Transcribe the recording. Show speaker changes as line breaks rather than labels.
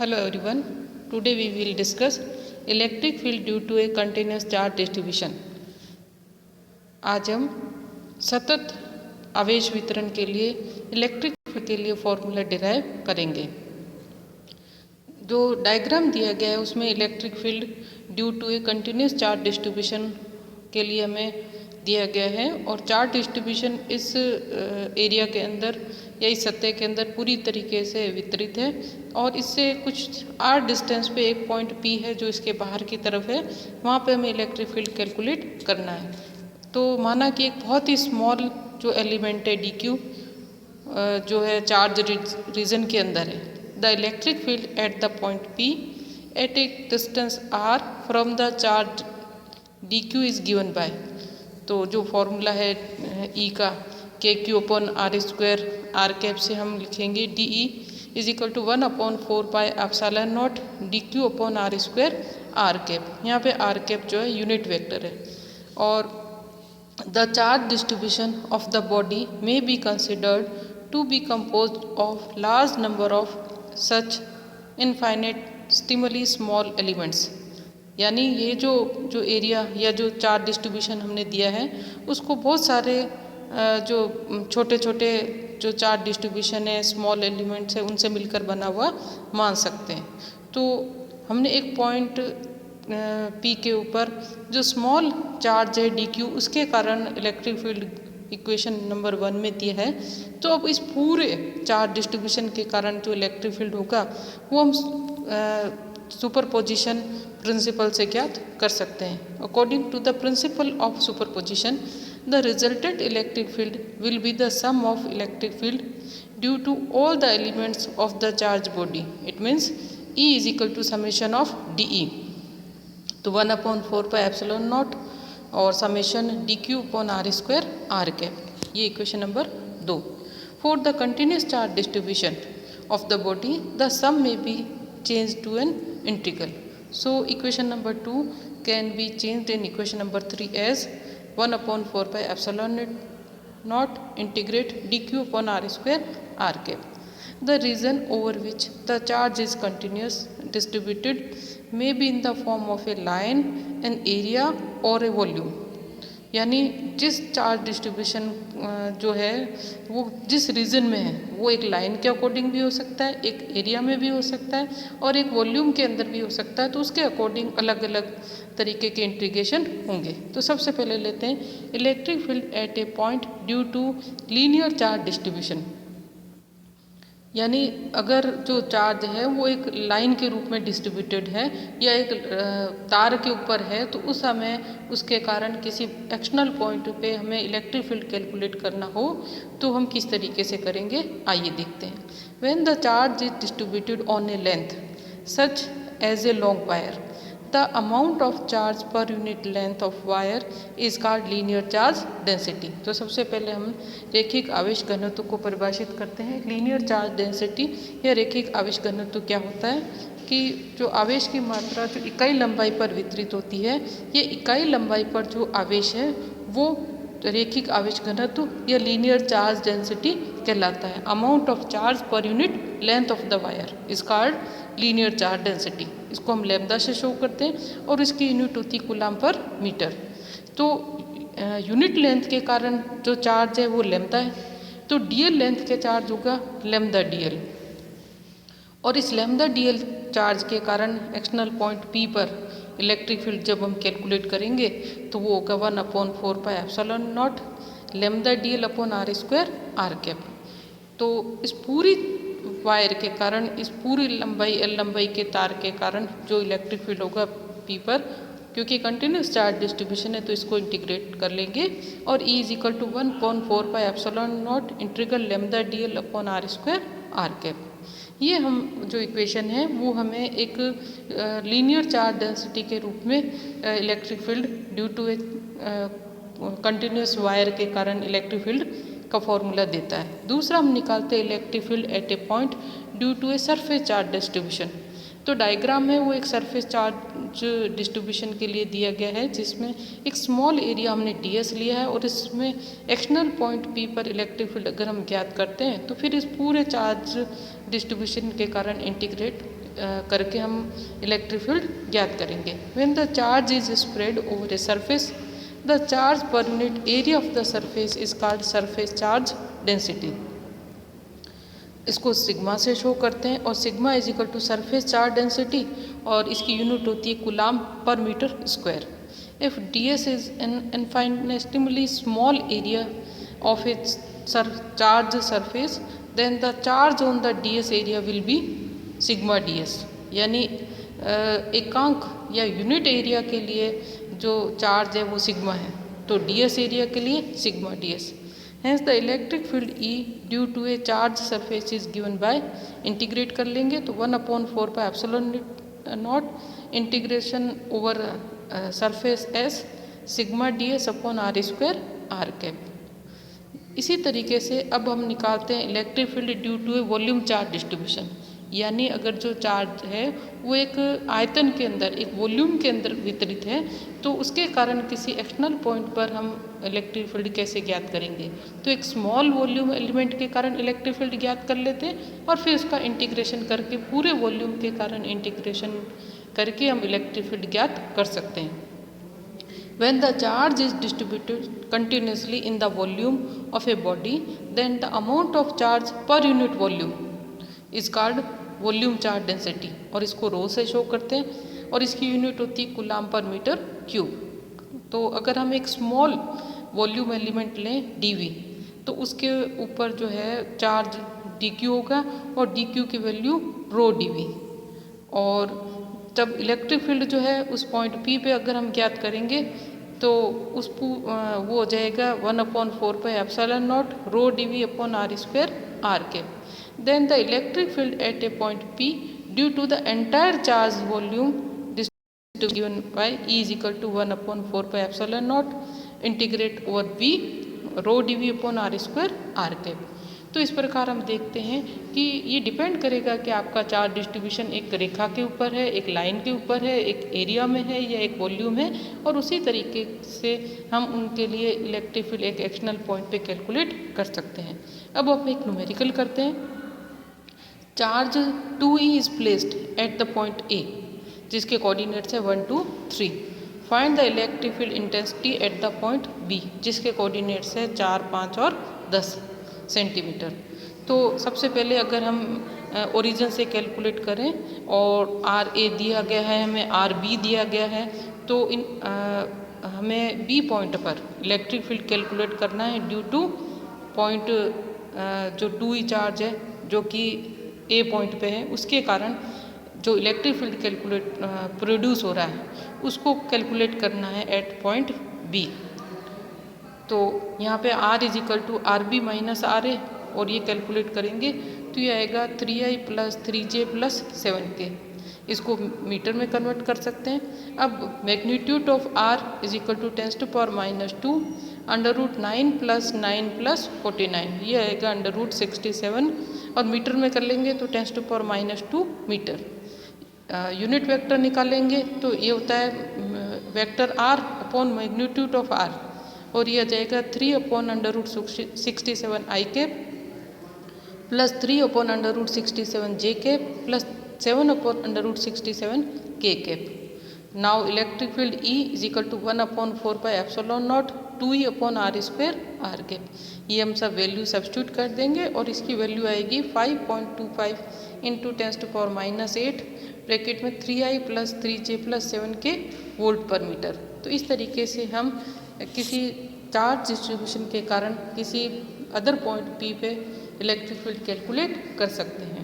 Hello everyone. Today we will discuss electric field due to a continuous charge distribution. आज हम सतत आवेश वितरण के लिए इलेक्ट्रिक फील्ड के लिए फॉर्मूला डिराइव करेंगे। जो डायग्राम दिया गया है उसमें electric field due to a continuous charge distribution के लिए हमें दिया गया है और चार्ज डिस्ट्रीब्यूशन इस एरिया के अंदर या इस सतह के अंदर पूरी तरीके से वितरित है और इससे कुछ आर डिस्टेंस पे एक पॉइंट P है जो इसके बाहर की तरफ है, वहाँ पे हमें इलेक्ट्रिक फील्ड कैलकुलेट करना है। तो माना कि एक बहुत ही स्मॉल जो एलिमेंट है DQ जो है चार्ज रीजन के अंदर है। The electric field at the point P at a distance R from the charge DQ is given by, तो जो फॉर्मूला है E का KQ upon R square R cap से हम लिखेंगे DE is equal to 1/4 pi epsilon naught DQ upon R square R cap. यहाँ पे R cap जो है यूनिट वेक्टर है और the charge distribution of the body may be considered to be composed of large number of such infinite stimuli small elements. यानी ये जो area या जो चार्ज डिस्ट्रीब्यूशन हमने दिया है उसको बहुत सारे जो छोटे छोटे जो चार्ज डिस्ट्रीब्यूशन है स्मॉल एलिमेंट्स है उनसे मिलकर बना हुआ मान सकते हैं। तो हमने एक पॉइंट P के ऊपर जो स्मॉल चार्ज है DQ उसके कारण इलेक्ट्रिक फील्ड इक्वेशन नंबर 1 में दिया है। तो अब इस पूरे चार्ज डिस्ट्रीब्यूशन के कारण जो इलेक्ट्रिक फील्ड होगा वो हम सुपरपोजिशन प्रिंसिपल से ज्ञात कर सकते हैं। According to the principle of superposition the resultant electric field will be the sum of electric field due to all the elements of the charge body. It means E is equal to summation of DE, तो 1/4 pi epsilon naught और summation DQ upon R square R cap. ये equation number 2। For the continuous charge distribution of the body the sum may be changed to an integral. So equation number 2 can be changed in equation number 3 as 1/4 pi epsilon naught integrate dq upon r square r cap. The region over which the charge is continuous distributed may be in the form of a line, an area or a volume. यानी जिस charge distribution जो है वो जिस reason में है वो एक लाइन के अकॉर्डिंग भी हो सकता है, एक एरिया में भी हो सकता है और एक वॉल्यूम के अंदर भी हो सकता है। तो उसके अकॉर्डिंग अलग अलग तरीके के इंटीग्रेशन होंगे। तो सबसे पहले लेते हैं electric field at a point due to linear charge distribution. यानी अगर जो चार्ज है वो एक लाइन के रूप में डिस्ट्रीब्यूटेड है या एक तार के ऊपर है तो उस समय उसके कारण किसी एक्सटर्नल पॉइंट पे हमें इलेक्ट्रिक फील्ड कैलकुलेट करना हो तो हम किस तरीके से करेंगे, आइए देखते हैं। When the charge is distributed on a length such as a long wire the amount of charge per unit length of wire is called linear charge density. तो सबसे पहले हम रैखिक आवेश घनत्व को परिभाषित करते हैं। लीनियर चार्ज डेंसिटी या रैखिक आवेश घनत्व क्या होता है कि जो आवेश की मात्रा जो इकाई लंबाई पर वितरित होती है, ये इकाई लंबाई पर जो आवेश है वो रैखिक आवेश घनत्व या लीनियर चार्ज डेंसिटी कहलाता है। Amount of charge per unit length of the wire is called linear charge density. इसको हम लैम्बडा से शो करते हैं और इसकी यूनिट होती है कूलम पर मीटर। तो यूनिट लेंथ के कारण जो चार्ज है वो लैम्बडा है, तो डीएल लेंथ के चार्ज होगा लैम्बडा DL और इस लैम्बडा DL चार्ज के कारण एक्सटर्नल पॉइंट P पर इलेक्ट्रिक फील्ड जब हम कैलकुलेट करेंगे तो वो होगा 1/4 pi epsilon not lambda DL upon R square R cap. तो इस पूरी वायर के कारण, इस पूरी लंबाई L लंबाई के तार के कारण जो इलेक्ट्रिक फील्ड होगा P पर, क्योंकि कंटिन्यूस चार्ज डिस्ट्रीब्यूशन है तो इसको इंटीग्रेट कर लेंगे और E is equal to 1/4 pi epsilon naught integral lambda DL upon R square R cap. ये हम जो इक्वेशन है वो हमें एक लीनियर चार्ज डेंसिटी के रूप में electric field due to a continuous wire के कारण इलेक्ट्रिक फील्ड का फॉर्मूला देता है। दूसरा हम निकालते हैं electric field at a point due to a surface charge distribution. तो डायग्राम में वो एक सरफेस चार्ज डिस्ट्रीब्यूशन के लिए दिया गया है जिसमें एक स्मॉल एरिया हमने DS लिया है और इसमें एक्सटर्नल पॉइंट P पर इलेक्ट्रिक फील्ड अगर हम ज्ञात करते हैं तो फिर इस पूरे चार्ज डिस्ट्रीब्यूशन के कारण इंटीग्रेट करके हम इलेक्ट्रिक फील्ड ज्ञात करेंगे। When the charge is spread over a surface the charge per unit area of the surface is called surface charge density. इसको सिग्मा से शो करते हैं और sigma is equal to surface charge density और इसकी unit होती है coulomb per metre square. If ds is an infinitesimally small area of its charged surface then the charge on the ds area will be sigma ds। यानी एकांक या unit area के लिए जो चार्ज है वो सिग्मा है, तो ds एरिया के लिए sigma ds। Hence the electric field E due to a charged surface is given by, integrate कर लेंगे तो 1/4 pi epsilon naught integration over surface S sigma ds upon r square r cap. इसी तरीके से अब हम निकालते हैं electric field due to a volume charge distribution. यानी अगर जो चार्ज है वो एक आयतन के अंदर, एक वॉल्यूम के अंदर वितरित है, तो उसके कारण किसी एक्सटर्नल पॉइंट पर हम इलेक्ट्रिक फील्ड कैसे ज्ञात करेंगे। तो एक स्मॉल वॉल्यूम एलिमेंट के कारण इलेक्ट्रिक फील्ड ज्ञात कर लेते हैं और फिर उसका इंटीग्रेशन करके पूरे वॉल्यूम के कारण इंटीग्रेशन करके हम इलेक्ट्रिक फील्ड ज्ञात कर सकते हैं। When the charge is distributed continuously in the volume of a body, then the amount of charge per unit volume is called volume charge density और इसको रो से शो करते हैं और इसकी यूनिट होती है कूलाम पर मीटर क्यूब। तो अगर हम एक स्मॉल वॉल्यूम एलिमेंट लें dv तो उसके ऊपर जो है चार्ज dq होगा और dq की वैल्यू रो dv। और जब इलेक्ट्रिक फील्ड जो है उस पॉइंट P पे अगर हम ज्ञात करेंगे तो वो हो जाएगा 1/4 pi epsilon naught rho dv upon r square r cap. Then the electric field at a point P due to the entire charge volume distribution given by E is equal to 1/4 pi epsilon naught integrate over V rho dV upon r square r cap। तो इस प्रकार हम देखते हैं कि ये depend करेगा कि आपका चार्ज डिस्ट्रीब्यूशन एक रेखा के ऊपर है, एक लाइन के ऊपर है, एक एरिया में है या एक वॉल्यूम है, और उसी तरीके से हम उनके लिए इलेक्ट्रिक फील्ड एक एक्सटर्नल पॉइंट पे कैलकुलेट कर सकते हैं। अब हम एक न्यूमेरिकल करते हैं। Charge 2e is placed at the point A जिसके कोऑर्डिनेट्स है 1 2 3। Find the electric field intensity at the point B जिसके कोऑर्डिनेट्स है 4 5 और 10 सेंटीमीटर। तो सबसे पहले अगर हम ओरिजिन से कैलकुलेट करें और RA दिया गया है, हमें RB दिया गया है, तो हमें B पॉइंट पर इलेक्ट्रिक फील्ड कैलकुलेट करना है ड्यू टू पॉइंट जो 2e चार्ज है जो कि A पॉइंट पे है, उसके कारण जो इलेक्ट्रिक फील्ड कैलकुलेट प्रोड्यूस हो रहा है उसको कैलकुलेट करना है एट पॉइंट B। तो यहाँ पे R is equal to RB minus RA और ये कैलकुलेट करेंगे तो ये आएगा 3i plus 3j plus 7k। इसको मीटर में कन्वर्ट कर सकते हैं। अब magnitude of R is equal to 10⁻⁻2 √9 plus 9 plus 49, ये आएगा √67 और मीटर में कर लेंगे तो 10⁻⁻2 मीटर। यूनिट वेक्टर निकालेंगे तो ये होता है vector R upon magnitude of R और ये आ जाएगा 3/√67 i cap plus 3/√67 j cap plus 7/√67 k cap. Now electric field E is equal to 1/4 pi epsilon naught 2e upon r square r cap. ये हम सब वैल्यू सब्स्टिट्यूट कर देंगे और इसकी वैल्यू आएगी 5.25 इंटू 10⁻⁸ ब्रैकेट में 3i plus 3j plus 7k volt पर मीटर। तो इस तरीके से हम किसी चार्ज डिस्ट्रीब्यूशन के कारण किसी अदर पॉइंट P पे इलेक्ट्रिक फील्ड कैलकुलेट कर सकते हैं।